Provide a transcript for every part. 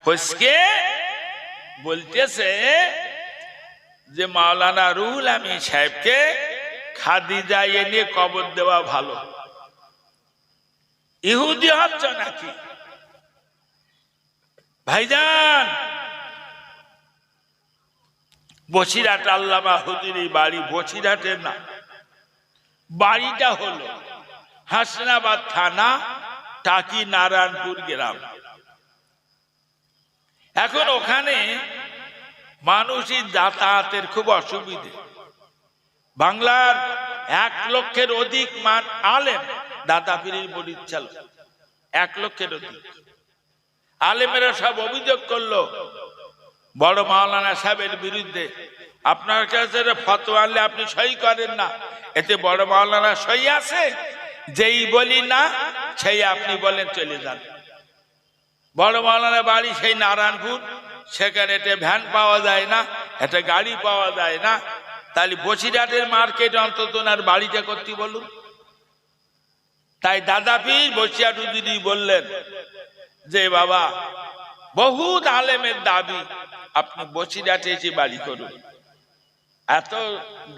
ফসকে বলতেছে যে মাওলানা রুহুল আমিন সাহেবকে খাদিজা এনে কবর দেওয়া ভালো। ইহুদি হচ্ছ নাকি ভাইজান? বসিরহাট আল্লামা হুজুরি বাড়ি বসিরহাটের না, বাড়িটা হলো হাসনাবাদ থানা, টাকি নারায়ণপুর গ্রাম। এখন ওখানে মানুষের যাতায়াতের খুব অসুবিধে। বাংলার 1 লক্ষের অধিক আলেম দাদা পীরের মুরিদ ছিল, 1 লক্ষের অধিক আলেমেরা সব অভিযোগ করলো বড় মাওলানা সাহেবের বিরুদ্ধে। আপনার কাছে ফতোয়া আনলে আপনি সই করেন না, এতে বড় মাওলানা সই আছে? যেই বলি না সেই আপনি বলেন চলে যান। বড় মাওলানা বাড়ি সেই নারায়ণপুর, সেখানে একটা ভ্যান পাওয়া যায় না, একটা গাড়ি পাওয়া যায় না, তাহলে বসিরহাটের মার্কেট অন্তত ওনার বাড়িটা করতে বলুন। তাই দাদা পীর বসিরহাট হুজুরি বললেন যে বাবা, বহুত আলেমের দাবি আপনি বসিরহাটে এসে বাড়ি করুন। এত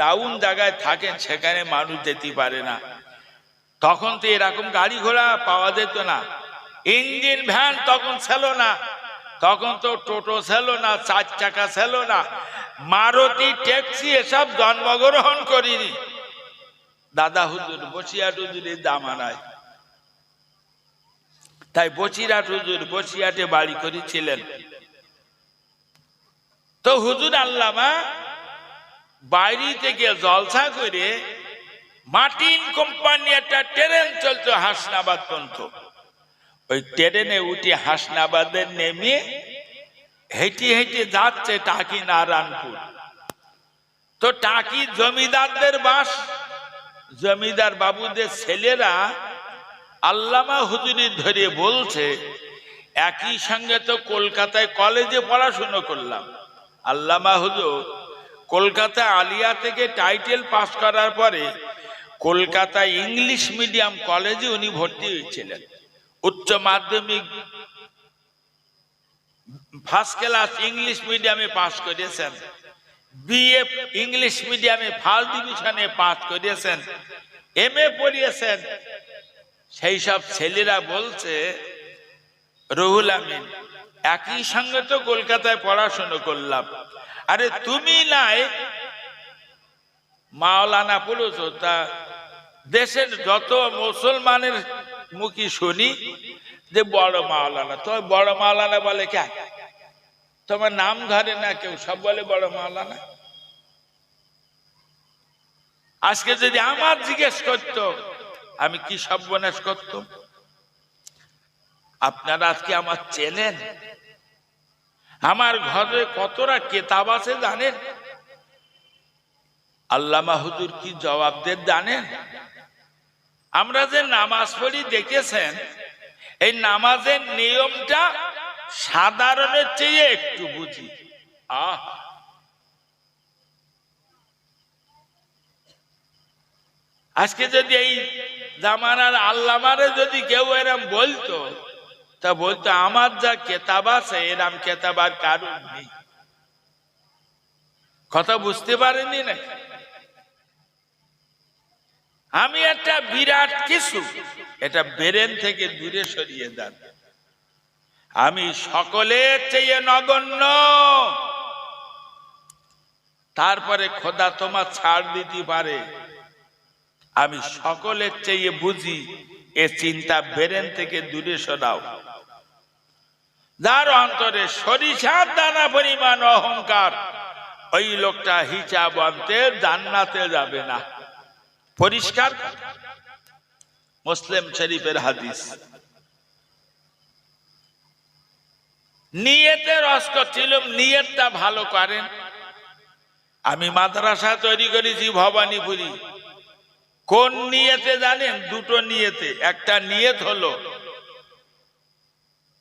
ডাউন জায়গায় থাকেন, সেখানে মানুষ যেতে পারে না। তখন তো এরকম গাড়ি ঘোড়া পাওয়া যেত না, ইঞ্জিন ভ্যান তখন ছিল না, তখন তো টোটো ছিল না, 4 চাকা ছিল না, মারুতি ট্যাক্সি এসব জন্মগ্রহণ করিনি দাদা হুজুর বসিরহাট হুজুরের জামানায়। তাই বসিরহাট হুজুর বসিরহাটে বাড়ি করেছিলেন। তো হুজুর আল্লামা বাইরে থেকে জলসা করে মার্টিন কোম্পানি একটা ট্রেন চলতো হাসনাবাদ পর্যন্ত, ওই ট্রেনে উঠে হাসনাবাদে নেমে হেঁটে হেঁটে যাচ্ছে টাকি নারায়ণপুর। তো টাকি জমিদারদের বাস, জমিদার বাবুদের ছেলেরা আল্লামা হুজুরি ধরে বলছে একই সঙ্গে তো কলকাতায় কলেজে পড়াশুনো করলাম। আল্লামা হুজুর কলকাতা আলিয়া থেকে টাইটেল পাস করার পরে কলকাতা ইংলিশ মিডিয়াম কলেজে উনি ভর্তি হয়েছিলেন। উচ্চ মাধ্যমিক ফার্স্ট ক্লাস ইংলিশ মিডিয়ামে পাস করেছেন, বিএ ইংলিশ মিডিয়ামে ফার্স্ট ডিভিশনে পাস করেছেন, এমএ পড়িয়েছেন। সেই সব ছেলেরা বলছে রুহুল আমিন একই সঙ্গে তো কলকাতায় পড়াশোনা করলাম, আরে তুমি নাই মাওলানা পড়েছ, তা দেশের যত মুসলমানের মুখী শুনি যে বড় মাওলানা। তো বড় মাওলানা বলে কে? তোমার নাম ধরে না কেউ, সব বলে বড় মাওলানা। আজকে যদি আমার জিজ্ঞেস করতো আমি কি সর্বনাশ করতাম? আপনারা আজকে আমার চেনেন? আমার ঘরে কতটা কেতাব আছে জানেন? আল্লামা হুজুর কি জবাব দেন জানেন? আমরা যে নামাজ পড়ি দেখেছেন, এই নামাজের নিয়মটা সাধারণের চেয়ে একটু বুঝি। আজকে যদি এই জামানার আল্লামারে যদি কেউ এরম বলতো, তা বলতো আমার যা কেতাব আছে এরম কেতাব আর কারণ নেই। কথা বুঝতে পারেনি না? আমি একটা বিরাট কিছু, এটা ব্রেন থেকে দূরে সরিয়ে দেন। আমি সকলের চেয়ে নগণ্য, তারপরে খোদা তোমার ছাড় দিতে পারে। আমি সকলের চেয়ে বুঝি, এ চিন্তা ব্রেন থেকে দূরে সরাও। যার অন্তরে সরিষার দানা পরিমাণ অহংকার, ওই লোকটা হিসাব আনতে জান্নাতে যাবে না। পরিষ্কার মুসলিম শরীফের হাদিস। নিয়তের রস করছিলাম, নিয়তটা ভালো করেন। আমি মাদ্রাসা তৈরি করেছি ভবানীপুরি। কোন নিয়তে জানেন? দুটো নিয়তে। একটা নিয়ত হলো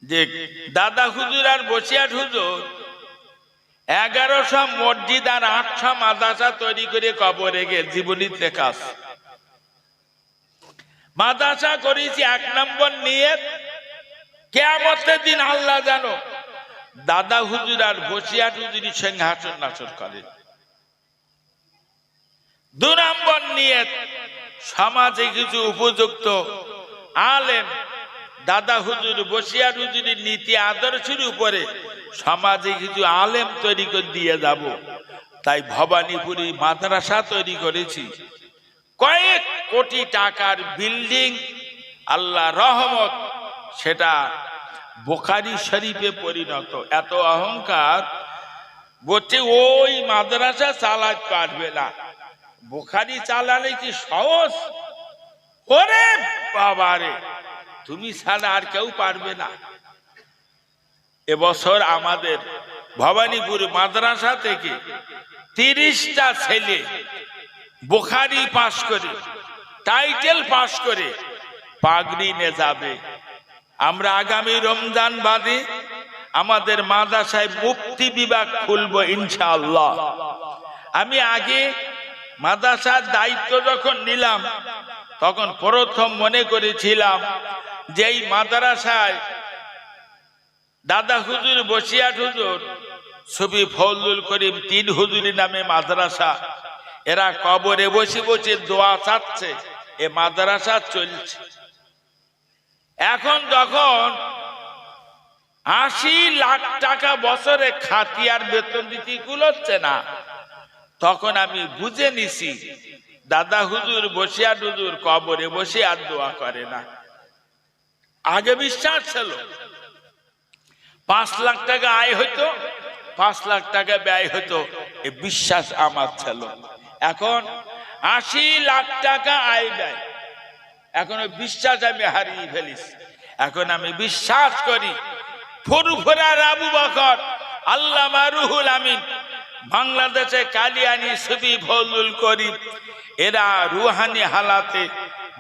যে দাদা হুজুর আর বসিরহাট হুজুর 1100 মসজিদ আর 800 মাদ্রাসা তৈরি করে কবরে গে জীবনীত লেখা আছে। মাদ্রাসা করেছি 1 নম্বর নিয়ত, কিয়ামতের দিন আল্লাহ জানো দাদা হুজুর আর বসিয়াট হুজুরের সঙ্গে হাসর নাচর করেন। 2 নম্বর নিয়ে সমাজে কিছু উপযুক্ত আলেম দাদা হুজুর বসিয়াট হুজুরের নীতি আদর্শের উপরে সমাজে কিছু আলেম তৈরি করে দিয়ে যাব। তাই ভবানীপুরি মাদ্রাসা তৈরি করেছি, কয়েক কোটি টাকার বিল্ডিং, আল্লাহ রহমত, সেটা বুখারী শরীফে পরিণত। এত অহংকার, বলছে ওই মাদ্রাসা চালাতে পারবে না, বুখারী চালালে কি সহজ? ওরে বাবারে, তুমি ছাড়া আর কেউ পারবে না। এবছর আমাদের ভবানীপুর মাদ্রাসা থেকে 30টা ছেলে বুখারী পাশ করে, টাইটেল পাশ করে পাগড়ি নিয়ে যাবে। আমরা আগামী রমজান বাদে আমাদের মাদ্রাসায় মুফতি বিভাগ খুলবো ইনশাআল্লাহ। আমি আগে মাদ্রাসার দায়িত্ব যখন নিলাম তখন প্রথম মনে করেছিলাম যে এই মাদ্রাসায় দাদা হুজুর বসিয়াট হুজুর, সুফি ফজলুল করিম 3 হুজুরের নামে মাদ্রাসা, এরা কবরে বসে বসে দোয়া চাচ্ছে, এ মাদ্রাসা চলছে। এখন যখন 80 লাখ টাকা বছরে খাতিয়ার বেতন দিতে কুলোচ্ছে না, তখন আমি বুঝে নিছি দাদা হুজুর বসিয়াট হুজুর কবরে বসে আর দোয়া করে না। আগে বিশ্বাস ছিল 5 লাখ টাকা আয় হইতো, 5 লাখ টাকা ব্যয় হতো, এ বিশ্বাস আমার ছিল। এখন 80 লাখ টাকা আয় ব্যয়, এখন বিশ্বাস আমি হারিয়ে ফেলিছি। এখন আমি বিশ্বাস করি ফুরফুরার আবু বকর, আল্লামা রুহুল আমিন, বাংলাদেশে কালিয়ানি সুফি ফজলুল করিম, এরা রুহানি হালাতে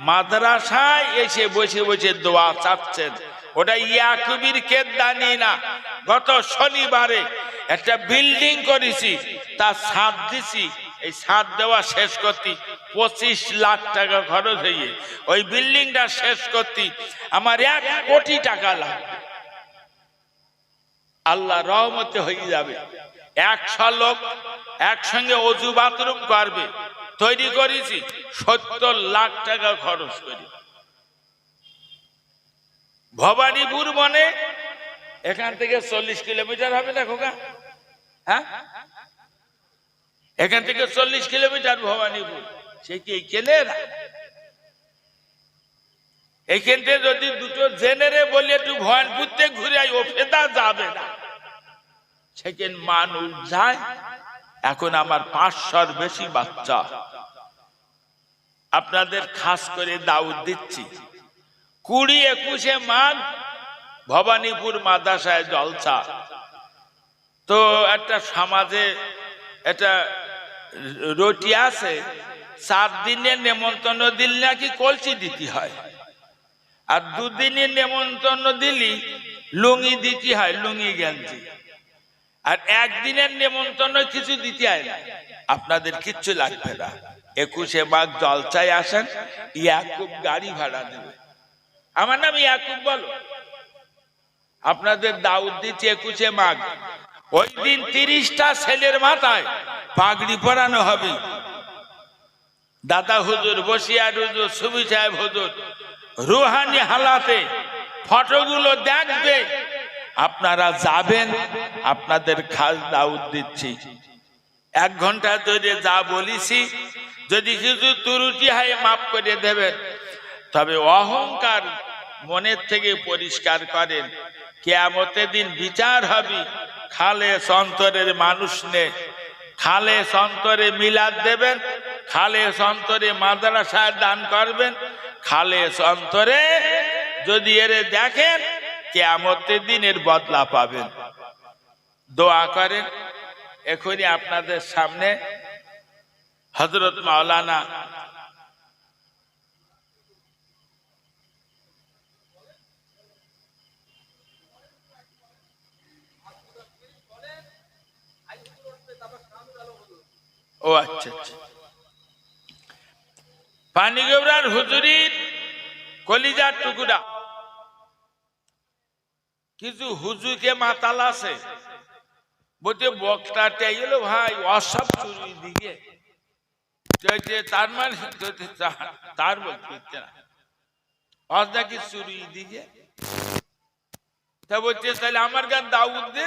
মাদ্রাসায় এসে বসে বসে দোয়া চাচ্ছেন। ওটা ইয়াকুবির কেদানি না। গত শনিবারে একটা বিল্ডিং করেছি, তার ছাদ দিছি, এই ছাদ দেওয়া শেষ করতে 25 লাখ টাকা খরচ হয়ে ওই বিল্ডিংটা শেষ করতে আমার 1 কোটি টাকা লাগবে। আল্লাহ রহমতে হয়ে যাবে। 100 লোক একসঙ্গে অজু বাথরুম করবে, তৈরি করেছি 70 লাখ টাকা খরচ করি। ভবানীপুর মানে এখান থেকে 40 কিলোমিটার হবে না খোকা? হ্যাঁ, এখান থেকে 40 কিলোমিটার ভবানীপুর। সে কি কেনে না? এখান থেকে যদি দুটো জেনারে বলি একটু ভয়ানপুরতে ঘুরে আই, ও ফেদা যাবে না। সেখান মানুষ যায়। এখন আমার 500-র বেশি বাচ্চা, আপনাদের খাস করে দাওয়াত দিচ্ছি। 20-21 মাঘ ভবানীপুর মাদ্রাসায় জলসা। তো একটা সমাজে একটা রুটি আছে, 4 দিনের নেমন্তন্ন দিলে নাকি কলসি দিতে হয়, আর 2 দিনের নেমন্তন্ন দিলি লুঙ্গি দিতে হয়, লুঙ্গি গেঞ্জি। আর 1 দিনের নেমন্তন্ন কিছু দিতে হয় না, আপনাদের কিচ্ছু লাগবে না। 21 মাঘ জলসায় আসেন, ইয়াকুব গাড়ি ভাড়া দেবে। আমার নাম ইয়াকুব বলো। আপনাদের দাওয়াত দিচ্ছে 21 মাঘ। ওই দিন 30টা ছেলের মাথায় পাগড়ি পরানো হবে। দাদা হুজুর বসিয়াট হুজুর, সুফি সাহেব হুজুর রুহানি হালাতে ফটোগুলো দেখবে। আপনারা যাবেন, আপনাদের খাস দাওয়াত দিচ্ছি। 1 ঘন্টা ধরে যা বলেছি, যদি কিছু ত্রুটি হয় মাফ করে দেবেন। তবে অহংকার মনের থেকে পরিষ্কার করেন। কিয়ামতের দিন বিচার হবে। খালেস অন্তরের মানুষ নে, খালেস অন্তরে মিলাদ দেবেন, খালেস অন্তরে মাদ্রাসায় দান করবেন, খালেস অন্তরে যদি এরে দেখেন, কিয়ামতের দিনের বদলা পাবেন। দোয়া করেন। এখনই আপনাদের সামনে হযরত মাওলানা ও আচ্ছা পানিগোবরার হুজুরির কলিজার টুকুরা কিছু হুজুকে মাতাল আছে, বলতে বক্তাটা এলো ভাই অসব চুরি দিকে, তার মানে তার বলতে না অস নাকি চুরি দিকে। তা বলছে তাহলে আমার গান দাউদ দে,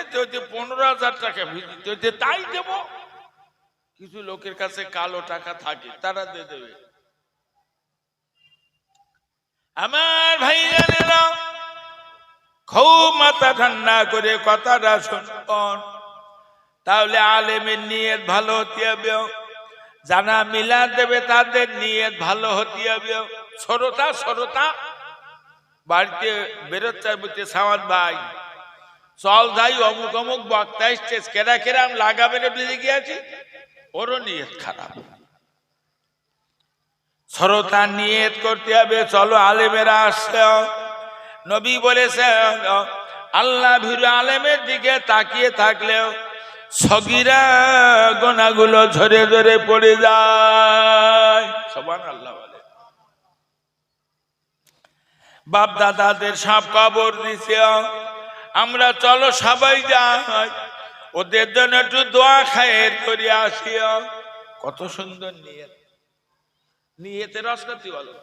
15,000 টাকা ভিজি, তাই দেব। কিছু লোকের কাছে কালো টাকা থাকে, তারা দিয়ে দেবে। আমার ভাই জানেরা, খুব মাথা ঠান্ডা করে কথাটা শুনবেন, তাহলে আলেমের নিয়ত ভালো হতে হবে। জানা মিলা দেবে তাদের নিয়ত ভালো হতে হবে। সরতা বাড়িতে বেরোচ্ছে, বলছে সাওয়াত ভাই চল যাই, অমুক অমুক বক্তা এসছে, কেরা কেরাম লাগাবে না বুঝে গিয়েছি, ওরও নিয়ত খারাপ। সরতা নিয়ত করতে হবে। চলো আলেমেরা আসছে, নবী বলেছে আল্লাহ ভীরু আলেমের দিকে তাকিয়ে থাকলেও সগীরা গোনাগুলো ঝরে ঝরে পড়ে যায়। সুবহানাল্লাহ বলে। বাপ দাদাদের সব কবর দিছে, আমরা চলো সবাই যাই, ওদের জন্য একটু দোয়া খায়ের করে আসি। কত সুন্দর নিয়ত। নিয়তের রসকতি বলো,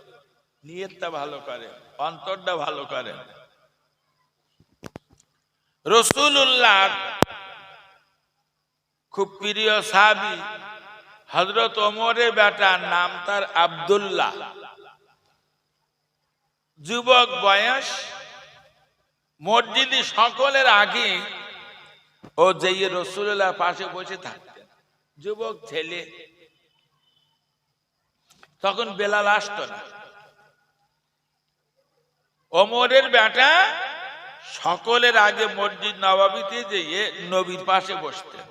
নিয়তটা ভালো করে, অন্তরটা ভালো করে। রাসূলুল্লাহ খুব প্রিয় সাহাবী হযরত ওমরের বেটা, নাম তার আব্দুল্লাহ, যুবক বয়স, মসজিদে সকলের আগে ও যেয়ে রাসূলুল্লাহ পাশে বসে থাকতেন। যুবক ছেলে, তখন বেলাল আসতো না। ওমরের বেটা সকলের আগে মসজিদ নববীতে যেয়ে নবীর পাশে বসতেন।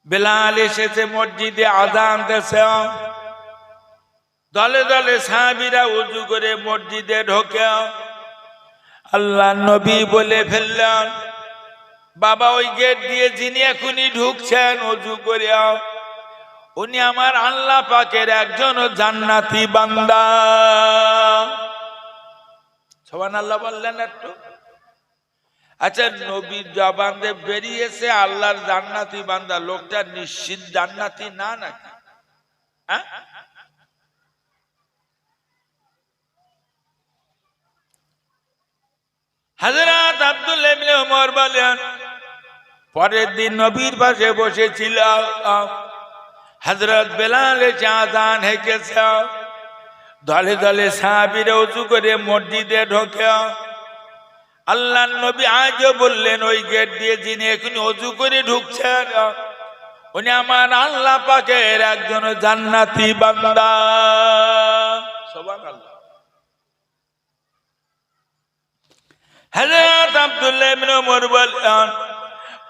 বেলাল এসেছে, মসজিদে আযান দিয়েছে, দলে দলে সাহাবীরা ওযু করে মসজিদে ঢোকে। আল্লাহর নবী বলে ফেললেন, বাবা ওই গেট দিয়ে যিনি এখনই ঢুকছেন ওযু করে, উনি আমার আল্লাহ পাকের একজন জান্নাতি বান্দা। সুবহানাল্লাহ বললেন একটু। আচ্ছা, নবীর জবান দিয়ে বেরিয়েছে আল্লাহর জান্নাতি বান্দা, লোকটা নিশ্চিত জান্নাতি না নাকি? হ্যাঁ, হযরত আব্দুল্লাহ ইবনে ওমর বলেন, পরের দিন নবীর পাশে বসেছিল, হযরত বেলাল এসে আযান হেঁকেছে, দলে দলে সাহাবীরা ওযু করে মসজিদে ঢোকে। আল্লাহর নবী আজও বললেন, ওই গেট দিয়ে যিনি এখন ওযু করে ঢুকছেন উনি আমার আল্লাহ পাকের একজন জান্নাতি বান্দা। সুবহানাল্লাহ। হযরত আব্দুল্লাহ ইবনে ওমর বলেন,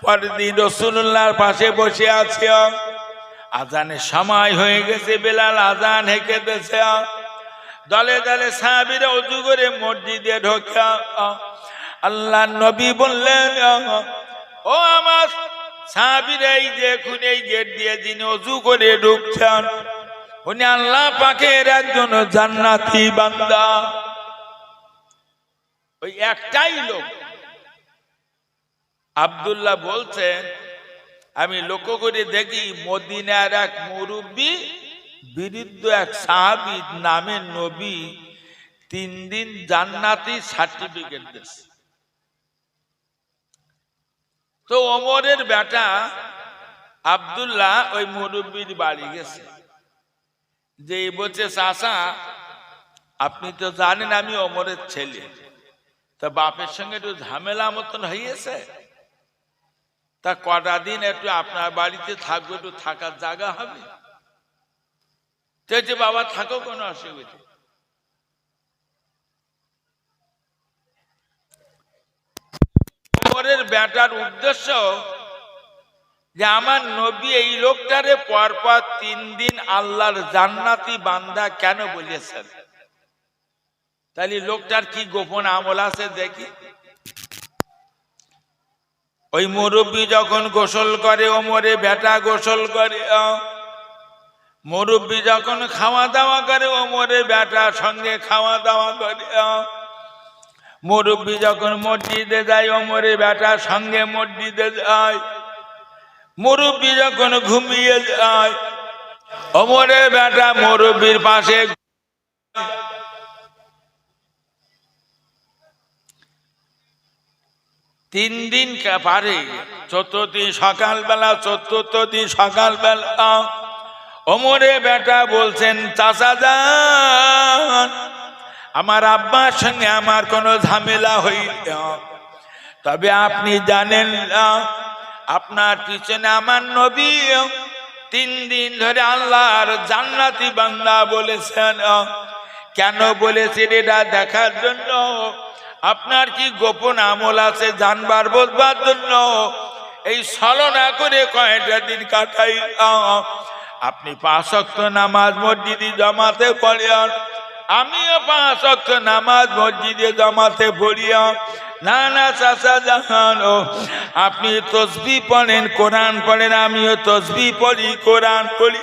পরের দিন রাসূলুল্লাহর পাশে বসে আছি, আযানের সময় হয়ে গেছে, বেলাল আযান হেঁকে দিয়েছে, দলে দলে সাহাবীরা ওযু করে মসজিদে ঢোকে। আল্লাহর নবী বললেন, ও আমার সাহাবীরা, এই যে এখন এই গেট দিয়ে যিনি ওযু করে ঢুকছেন উনি আল্লাহ পাকের একজন জান্নাতি বান্দা। ওই একটাই লোক। আব্দুল্লাহ বলছেন, আমি লক্ষ্য করে দেখি মদিনার এক মুরব্বী বিরুদ্ধ এক সাহাবী নামে নবী 3 দিন জান্নাতি সার্টিফিকেট দিয়েছে। তো ওমরের বেটা আব্দুল্লাহ ওই মুরব্বীর বাড়ি গেছে, যে বলছে, চাচা আপনি তো জানেন আমি ওমরের ছেলে, তা বাপের সঙ্গে একটু ঝামেলা মতন হয়েছে, তা কটা দিন একটু আপনার বাড়িতে থাকবো, একটু থাকার জায়গা হবে? যে বাবা থাকো, কোনো অসুবিধা। ওমরের বেটার উদ্দেশ্য যে আমার নবী এই লোকটারে পরপর 3 দিন আল্লাহর জান্নাতি বান্দা কেন বলেছেন, তাহলে লোকটার কি গোপন আমল আছে দেখি। ওই মুরব্বী যখন গোসল করে, ওমরে বেটা গোসল করে, মুরব্বী যখন খাওয়া দাওয়া করে ওমরের বেটার সঙ্গে খাওয়া দাওয়া করে। মুরব্বী যখন মসজিদে যায় ওমরের বেটার সঙ্গে মসজিদে যায়। মুরব্বী যখন ঘুমিয়ে যায় ওমরের বেটা মুরব্বীর পাশে। 3 দিন পারে, চতুর্থ দিন সকালবেলা, চতুর্থ দিন সকালবেলা ওমরের বেটা বলছেন, চাচা যান, আমার আব্বার সঙ্গে আমার কোনো ঝামেলা হইল, তবে আপনি জানেন না আপনার পিছনে আমার নবী 3 দিন ধরে আল্লাহর জান্নাতি বান্দা বলেছেন। কেন বলেছেন? এটা দেখার জন্য। আপনার কি গোপন আমল আছে জানবার বুঝবার জন্য এই ছলনা করে কয়টা দিন কাটাই। আপনি 5 ওয়াক্ত নামাজ মসজিদে জামাতে পড়েন, আমিও 5 ওয়াক্ত নামাজ মসজিদে জামাতে পড়ি। না না চাচা জানো, আপনি তসবিহ পড়েন, কোরআন পড়েন, আমিও তসবিহ পড়ি, কোরআন পড়ি।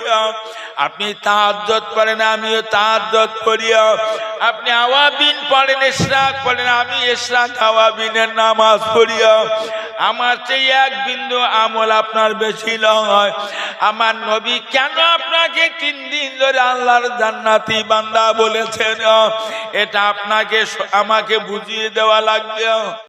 আপনি তাহাজ্জুদ পড়েন, আমিও তাহাজ্জুদ পড়ি। আপনি আওয়াবিন পড়েন, ইশরাক পড়েন, আমি ইশরাক আওয়াবিনের নামাজ পড়ি। আমার চেয়ে 1 বিন্দু আমল আপনার বেশি নয়। আমার নবী কেন আপনাকে 3 দিন ধরে আল্লাহর জান্নাতি বান্দা বলেছেন, এটা আপনাকে আমাকে বুঝিয়ে দেওয়া লাগবে।